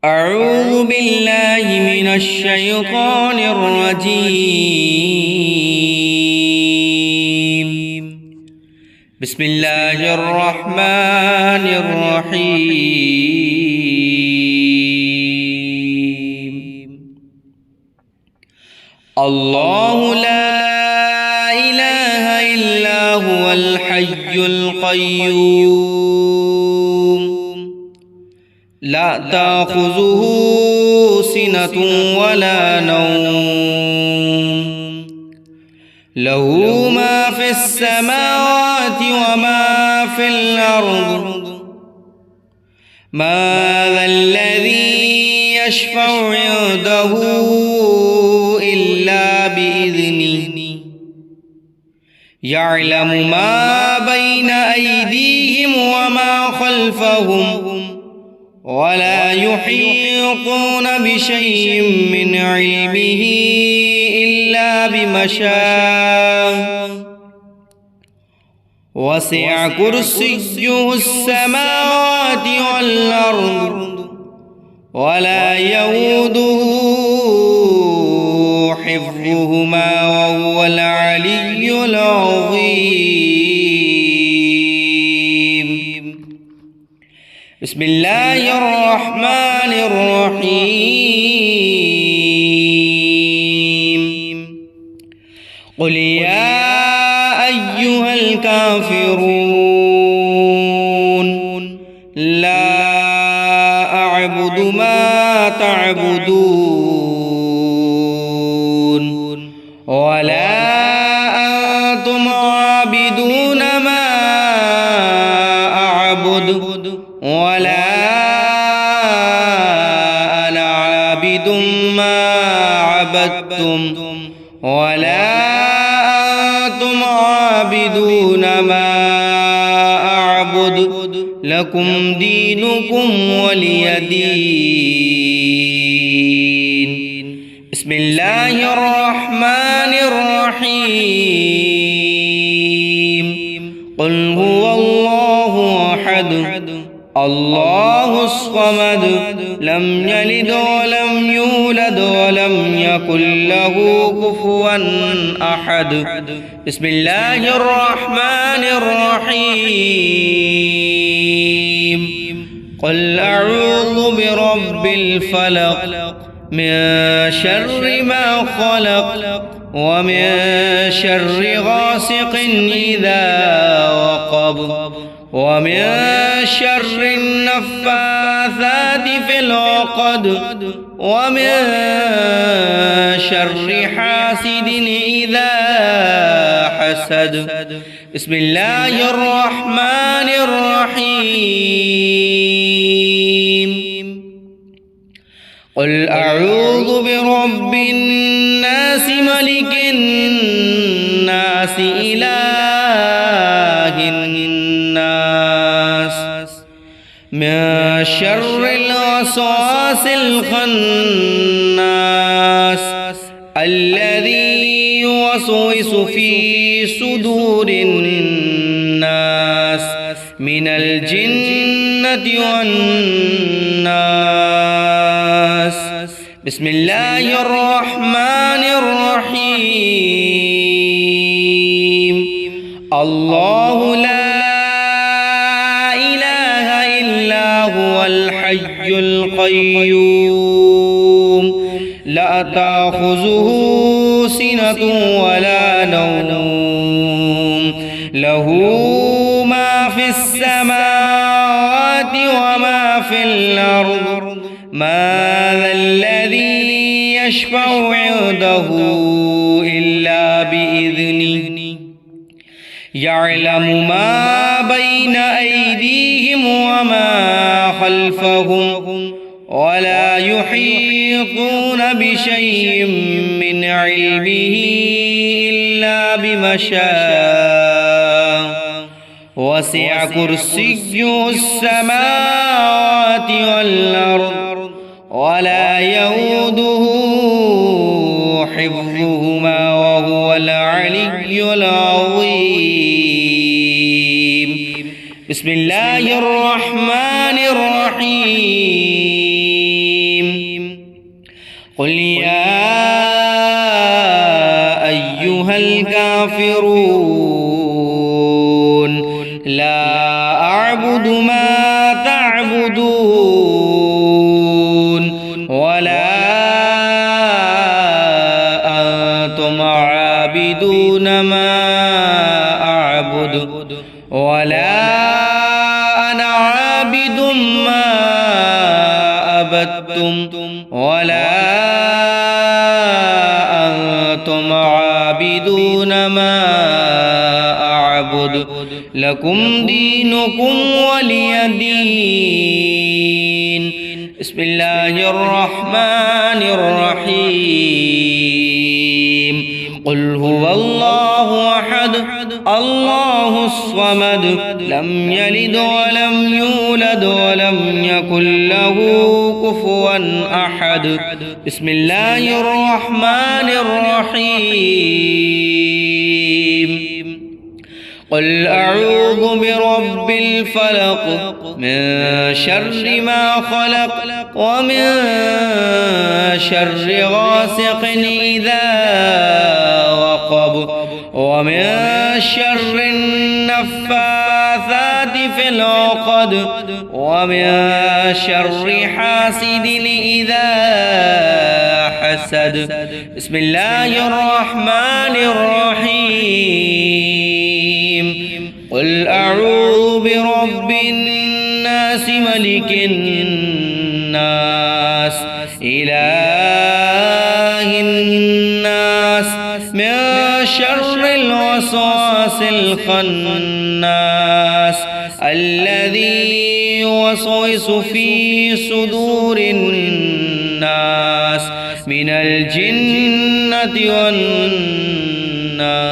أعوذ بالله من الشيطان الرجيم. بسم الله الرحمن الرحيم. الله لا إله إلا هو الحي القيوم لا تأخذه سنة ولا نوم له ما في السماوات وما في الأرض ما ذا الذي يشفع عنده إلا بإذنه يعلم ما بين أيديهم وما خلفهم ولا يحيطون بشيء من علمه إلا بما شاء وسع كرسيه السماوات والأرض ولا يؤوده حفظهما وهو العلي العظيم. بسم الله الرحمن الرحيم. قل يا أيها الكافرون لا أعبد ما تعبدون ولا أنتم عابدون ما أعبد ولا أنا عابد ما عبدتم ولا أنتم عابدون ما أعبد لكم دينكم ولي دين. بسم الله الرحمن الرحيم. قل هو الله أحد الله الصمد لم يلد ولم يولد ولم يكن له كفوا أحد. بسم الله الرحمن الرحيم. قل أعوذ برب الفلق من شر ما خلق ومن شر غاسق إذا وقب ومن شر النفاثات في العقد ومن شر حاسد إذا حسد. بسم الله الرحمن الرحيم. قل أعوذ برب الناس ملك الناس إله الناس من شر الوسواس الخناس الذي يوسوس في صدور الناس من الجنة والناس. بسم الله الرحمن الرحيم. الله لا إله إلا هو الحي القيوم لا تأخذه سنة ولا نوم له ما في السماوات وما في الأرض ما ذا الذي يشفع عنده إلا بإذنه يعلم ما بين أيديهم وما خلفهم ولا يحيطون بشيء من علمه إلا بما شاء وسع كرسيه السماوات والأرض ولا يؤوده حفظهما وهو العلي العظيم. بسم الله الرحمن الرحيم. قل يا أيها الكافرون لا أعبد ما تعبدون ولا أنتم عابدون ما أعبد ولا أنا عابد ما عبدتم ولا أنتم عابدون ما أعبد لكم دينكم ولي دين. بسم الله الرحمن الرحيم. قل هو الله أحد الله الصمد لم يلد ولم يولد ولم يكن له كفوا أحد. بسم الله الرحمن الرحيم. قل أعوذ برب الفلق من شر ما خلق ومن شر غاسق إذا وقب ومن شر النفاثات في العقد ومن شر حاسد إذا حسد. بسم الله الرحمن الرحيم. قل أعوذ برب الناس ملك الناس إله الناس من شر الوسواس الخناس الذي يوسوس في صدور الناس من الجنة والناس.